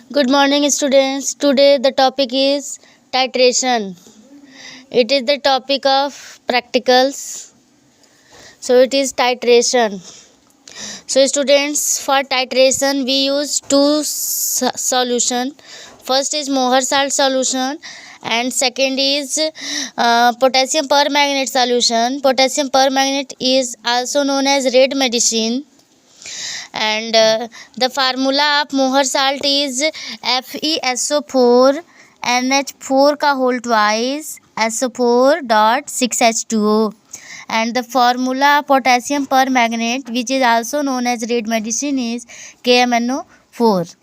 Good morning, students. Today the topic is titration. It is the topic of practicals. So it is titration. So students, for titration we use two solution. First is Mohr salt solution and second is potassium permanganate solution. Potassium permanganate is also known as red medicine, and the formula of Mohr salt is FeSO4 NH4 का whole twice SO4 dot 6H2O, and the formula of potassium permanganate, which is also known as red medicine, is KMnO4.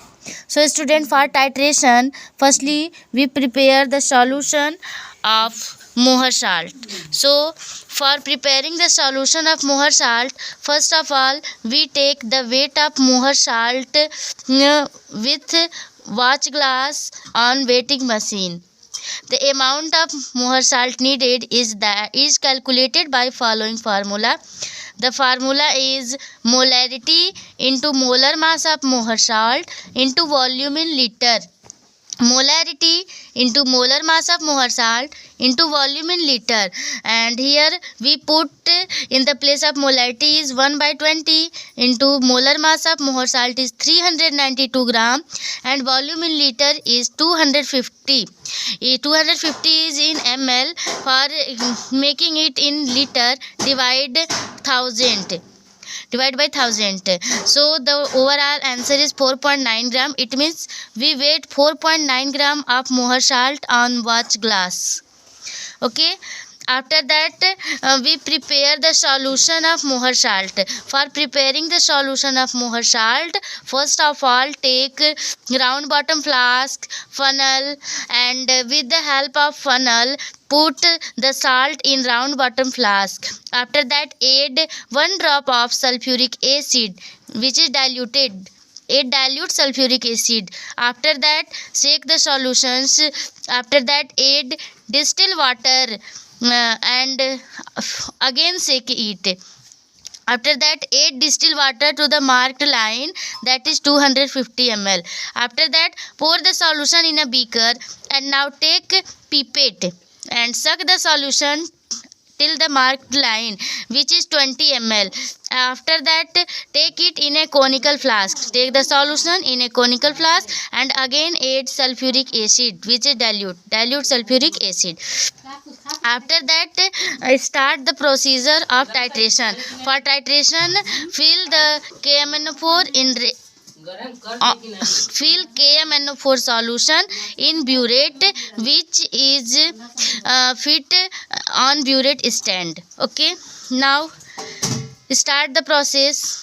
So student, for titration, firstly we prepare the solution of Mohr salt. So for preparing the solution of Mohr salt, first of all we take the weight of Mohr salt with watch glass on weighing machine. The amount of Mohr salt needed is calculated by following formula. The formula is molarity into molar mass of Mohr salt into volume in liter. Molarity into molar mass of Mohr salt into volume in liter, and here we put in the place of molarity is 1/20 into molar mass of Mohr salt is 392 gram and volume in liter is 250. 250 is in ml. For making it in liter, divide by 1000. So the overall answer is 4.9 gram. It means we weighed 4.9 gram of Mohr salt on watch glass. Okay. After that we prepare the solution of Mohr salt. For preparing the solution of Mohr salt, first of all take round bottom flask, funnel, and with the help of funnel put the salt in round bottom flask. After that add 1 drop of sulfuric acid, which is diluted. It dilutes sulfuric acid. After that shake the solutions. After that add distilled water and again shake it. After that add distilled water to the marked line, that is 250 ml. After that pour the solution in a beaker and now take pipette and suck the solution till the marked line, which is 20 ml. After that take it in a conical flask. Take the solution in a conical flask and again add sulfuric acid, which is dilute sulfuric acid. After that start the procedure of titration. For titration, fill the KMnO4 in fill KMnO4 solution in burette, which is fit on burette stand. Okay, now start the process.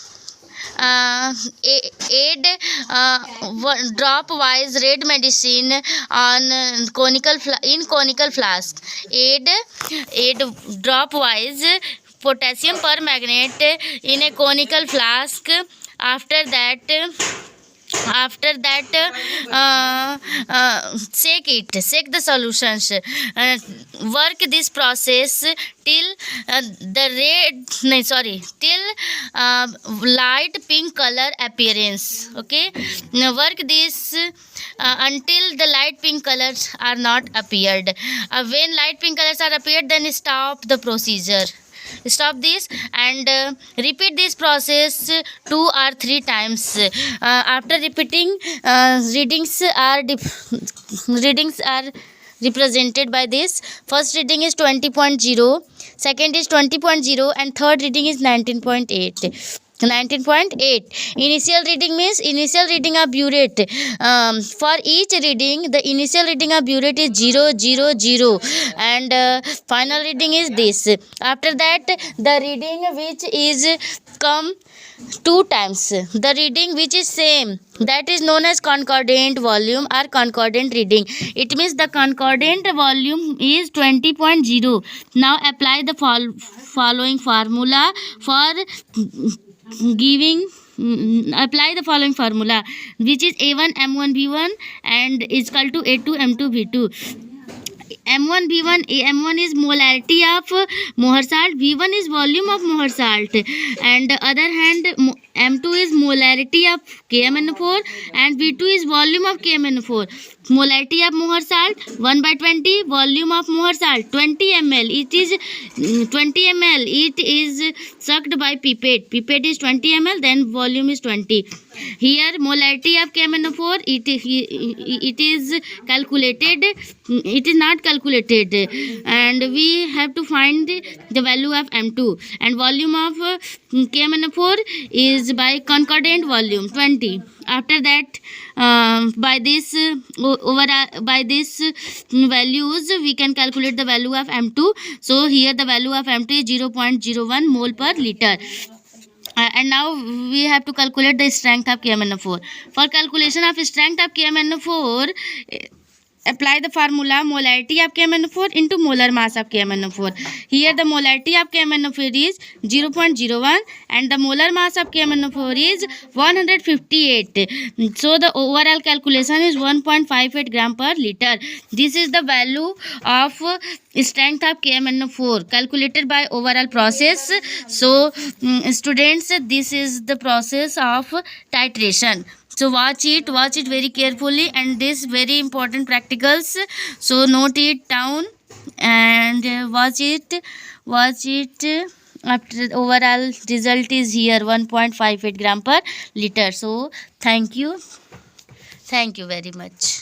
Add drop wise red medicine on conical flask. Add drop wise potassium permanganate in a conical flask. After that shake the solutions. Work this process till light pink color appearance. Okay, now work this until the light pink colors are not appeared. When light pink colors are appeared, then stop the procedure. Stop this and repeat this process 2 or 3 times. After repeating, readings are represented by this. First reading is 20.0, second is 20.0, and third reading is 19.8. 19.8. Initial reading means initial reading of burette. For each reading, the initial reading of burette is 0, 0, 0, and final reading is this. After that, the reading which is come 2 times, the reading which is same, that is known as concordant volume or concordant reading. It means the concordant volume is 20.0. Now apply the following formula for giving. Apply the following formula, which is A1 M1 B1 and is equal to A2 M2 B2. M1 V1, M1 is molarity of Mohr salt, V1 is volume of Mohr salt, and other hand M2 is molarity of KMnO4 and V2 is volume of KMnO4. Molarity of Mohr salt 1/20, volume of Mohr salt 20 ml. It is 20 ml. It is sucked by pipette. Pipette is 20 ml, then volume is 20. Here molarity of KMnO4 it is calculated. It is not calculated, and we have to find the value of M2, and volume of KMnO4 is by concordant volume 20. After that, by this values we can calculate the value of M2. So here the value of M2 is 0.01 mole per liter. And now we have to calculate the strength of KMnO4. For calculation of strength of KMnO4, apply the formula molarity of KMnO4 into molar mass of KMnO4. Here the molarity of KMnO4 is 0.01 and the molar mass of KMnO4 is 158. So the overall calculation is 1.58 gram per liter. This is the value of strength of KMnO4 calculated by overall process. So students, this is the process of titration. So watch it very carefully, and this very important practicals. So note it down and watch it. After overall result is here 1.58 gram per liter. So thank you very much.